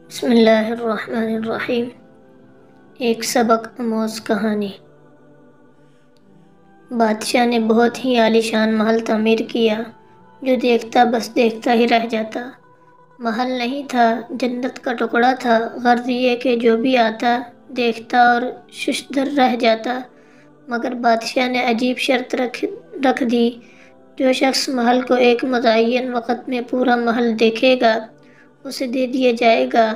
بسم اللہ الرحمن الرحیم۔ ایک سبق آموز کہانی۔ بادشاہ نے بہت ہی عالیشان محل تعمیر کیا جو دیکھتا بس دیکھتا ہی رہ جاتا۔ محل نہیں تھا، جنت کا ٹکڑا تھا، غرض یہ کہ جو بھی آتا دیکھتا اور ششدر رہ جاتا۔ مگر بادشاہ نے عجیب شرط رکھ دی، جو شخص محل کو ایک متعین وقت میں پورا محل دیکھے گا اسے دے دیا جائے گا،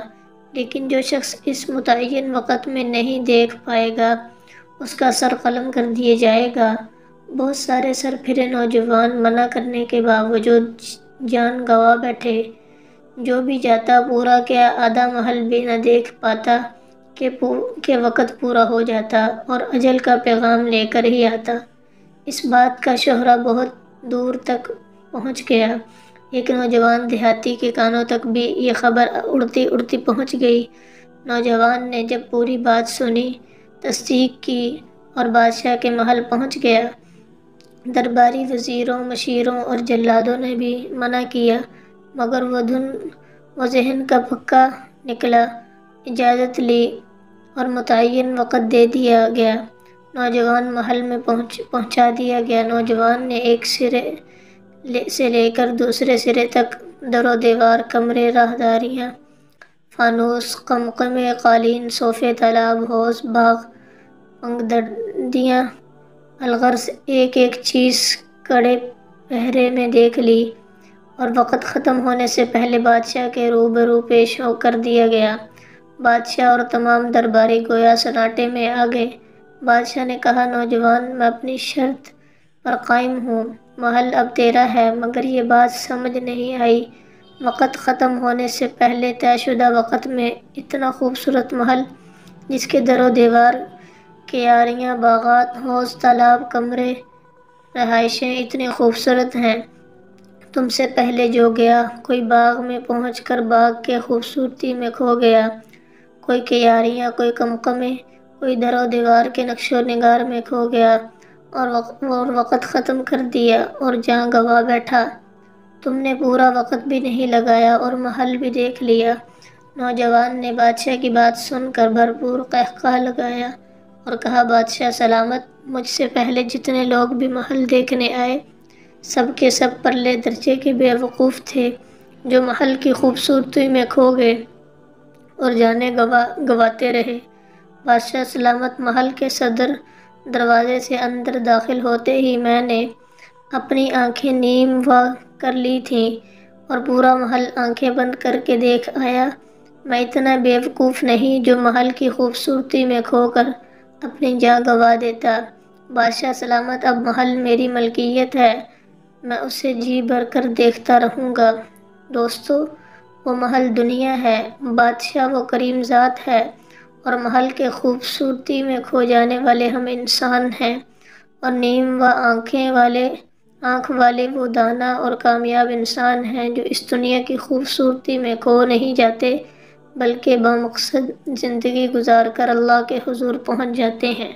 لیکن جو شخص اس متعین وقت میں نہیں دیکھ پائے گا اس کا سر قلم کر دیا جائے گا۔ بہت سارے سر پھرے نوجوان منع کرنے کے باوجود جان گنوا بیٹھے۔ جو بھی جاتا پورا کیا آدھا محل بھی نہ دیکھ پاتا کہ وقت پورا ہو جاتا اور اجل کا پیغام لے کر ہی آتا۔ اس بات کا شہرا بہت دور تک پہنچ گیا۔ ایک نوجوان دیہاتی کے کانوں تک بھی یہ خبر اڑتی اڑتی پہنچ گئی۔ نوجوان نے جب پوری بات سنی، تصدیق کی اور بادشاہ کے محل پہنچ گیا۔ درباری وزیروں، مشیروں اور جلادوں نے بھی منع کیا، مگر وہ ذہن کا پکا نکلا، اجازت لی اور متعین وقت دے دیا گیا۔ نوجوان محل میں پہنچا دیا گیا۔ نوجوان نے ایک سرے سے لے کر دوسرے سرے تک در و دیوار، کمرے، راہداریاں، فانوس، قمقمے، قالین، صوفے، تالاب، حوض، باغ، پگڈندیاں، الغرض ایک ایک چیز کڑے پہرے میں دیکھ لی اور وقت ختم ہونے سے پہلے بادشاہ کے روبرو پیش کر دیا گیا۔ بادشاہ اور تمام درباری گویا سناٹے میں آ گئے۔ بادشاہ نے کہا، نوجوان، میں اپنی شرط پر قائم ہوں، محل اب تیرا ہے، مگر یہ بات سمجھ نہیں آئی، وقت ختم ہونے سے پہلے طے شدہ وقت میں اتنا خوبصورت محل جس کے در و دیوار، کیاریاں، باغات، حوض، تالاب، کمرے، رہائشیں اتنی خوبصورت ہیں، تم سے پہلے جو گیا، کوئی باغ میں پہنچ کر باغ کے خوبصورتی میں کھو گیا، کوئی کیاریاں، کوئی قمقمے، کوئی در و دیوار کے نقش و نگار میں کھو گیا اور وقت ختم کر دیا اور جاں گنوا بیٹھا۔ تم نے پورا وقت بھی نہیں لگایا اور محل بھی دیکھ لیا۔ نوجوان نے بادشاہ کی بات سن کر بھرپور قہقہہ لگایا اور کہا، بادشاہ سلامت، مجھ سے پہلے جتنے لوگ بھی محل دیکھنے آئے سب کے سب پرلے درجے کے بے وقوف تھے، جو محل کی خوبصورتی میں کھو گئے اور جانیں گنواتے رہے۔ بادشاہ سلامت، محل کے صدر دروازے سے اندر داخل ہوتے ہی میں نے اپنی آنکھیں نیم وا کر لی تھیں اور پورا محل آنکھیں بند کر کے دیکھ آیا۔ میں اتنا بے وقوف نہیں جو محل کی خوبصورتی میں کھو کر اپنی جان گنوا دیتا۔ بادشاہ سلامت، اب محل میری ملکیت ہے، میں اسے جی بھر کر دیکھتا رہوں گا۔ دوستو، وہ محل دنیا ہے، بادشاہ وہ کریم ذات ہے اور محل کے خوبصورتی میں کھو جانے والے ہم انسان ہیں، اور نیم وا آنکھ والے وہ دانا اور کامیاب انسان ہیں جو اس دنیا کی خوبصورتی میں کھو نہیں جاتے بلکہ بامقصد زندگی گزار کر اللہ کے حضور پہنچ جاتے ہیں۔